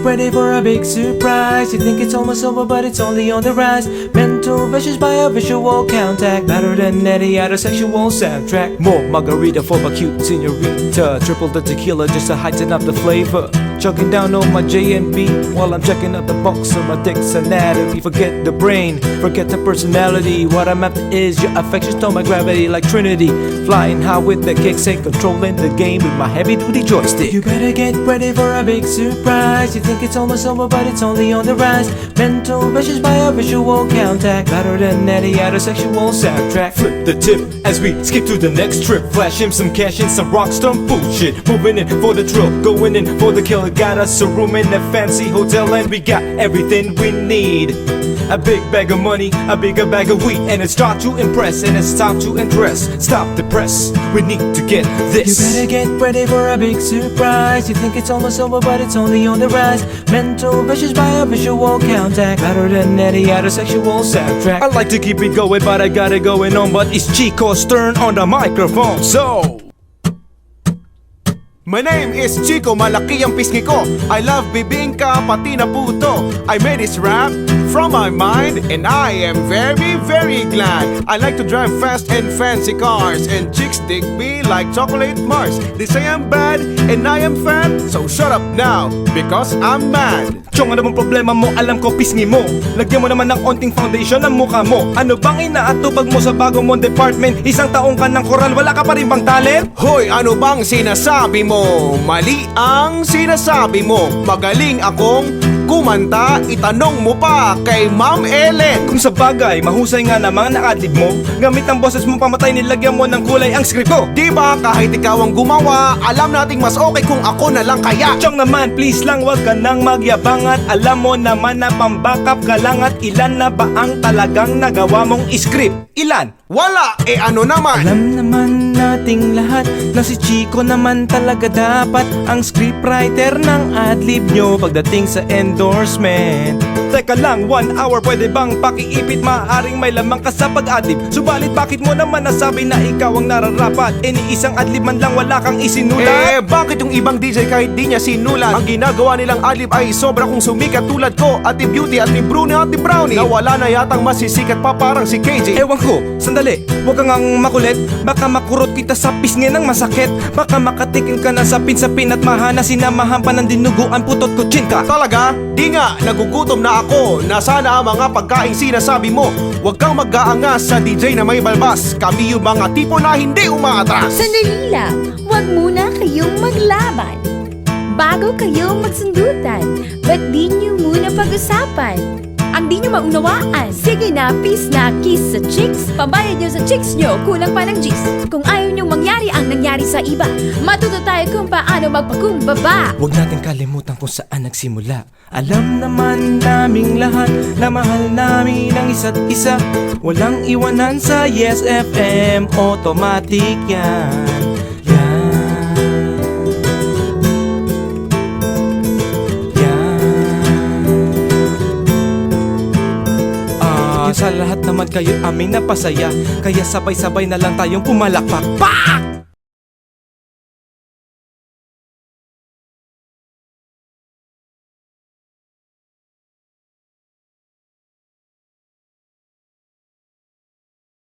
ready for a big surprise. You think it's almost over, but it's only on the rise. Mental vicious by a visual contact, better than any other sexual soundtrack. More margarita for my cute senorita. Triple the tequila just to heighten up the flavor. Chugging down on my J&B while I'm checking out the box of my dick's anatomy. Forget the brain, forget the personality. What I'm after is your affection, stole my gravity like Trinity. Flying high with the kicks and controlling the game with my heavy-duty joystick. You better get ready for a big surprise. You think it's almost over, but it's only on the rise. Mental vicious by a visual contact, better than any other sexual soundtrack. Flip the tip as we skip to the next trip. Flash him some cash and some rockstar bullshit. Moving in for the thrill, going in for the kill. Got us a room in a fancy hotel and we got everything we need. A big bag of money, a bigger bag of weed, and it's time to impress and it's time to undress. Stop the press, we need to get this. You better get ready for a big surprise. You think it's almost over, but it's only on the rise. Mental vicious by a visual contact, better than any other sexual soundtrack. I like to keep it going, but I got it going on. But it's Chico's turn on the microphone, so My name is Chico, malaki ang pisngi ko. I love bibingka, pati na puto. I made this rap from my mind, and I am very, very glad. I like to drive fast and fancy cars, and chicks dig me like chocolate Mars. They say I'm bad, and I am fat, so shut up now, because I'm mad. Chong, ano bang problema mo? Alam ko pisngi mo. Lagyan mo naman ng onting foundation ang mukha mo. Ano bang inaatupag mo sa bagong mong department? Isang taong ka ng koral, wala ka pa rin bang talent? Hoy, ano bang sinasabi mo? Mali ang sinasabi mo. Magaling akong kumanta, itanong mo pa kay Ma'am Ellen. Kung sa bagay, mahusay nga naman ang adlib mo. Gamit ang boses mong pamatay, nilagyan mo ng kulay ang script ko. Diba kahit ikaw ang gumawa, alam nating mas okay kung ako na lang kaya. Chong naman, please lang wag ka nang magyabang. At alam mo naman na pambackup ka lang. At ilan na ba ang talagang nagawa mong script? Ilan? Wala, ano naman? Alam naman nating lahat na si Chico naman talaga dapat ang scriptwriter ng adlib nyo pagdating sa endorsement. Teka lang, 1 hour pwede bang pakiipit? Maaring may lamang ka sa pag-adlib. Subalit bakit mo naman nasabi na ikaw ang nararapat? Ni isang adlib man lang wala kang isinulat? Bakit yung ibang DJ kahit di niya sinulat? Ang ginagawa nilang adlib ay sobra kung sumikat tulad ko, at ni Beauty at ni Bruni at ni Brownie, na wala na yatang masisikat pa parang si KJ. Ewan ko, sandali, huwag kang ang makulit. Baka makurot kita sa pisngi ng masakit. Baka makatikim ka na sa pinsapin at mahana sinamahan pa ng dinuguan putot ko chinka. Talaga? Di nga, nagugutom na ako. Nasana ang mga pagkain sinasabi mo. Huwag kang mag-aangas sa DJ na may balbas. Kami yung mga tipo na hindi umaatras. Sandali lang, huwag muna kayong maglaban. Bago kayo magsundutan, ba't di nyo muna pag-usapan? Ang di nyo maunawaan. Sige na, peace na, kiss sa chicks. Pambayad nyo sa chicks nyo, kulang pa ng G's. Kung ayaw nyong mangyari ang nangyari sa iba, matuto tayo kung paano magpakumbaba. Huwag natin kalimutan kung saan nagsimula. Alam naman naming lahat na mahal namin ang isa't isa. Walang iwanan sa Yes FM, automatic yan. Sa lahat naman kayo aming napasaya, kaya sabay-sabay na lang tayong pumalakpak. Pak!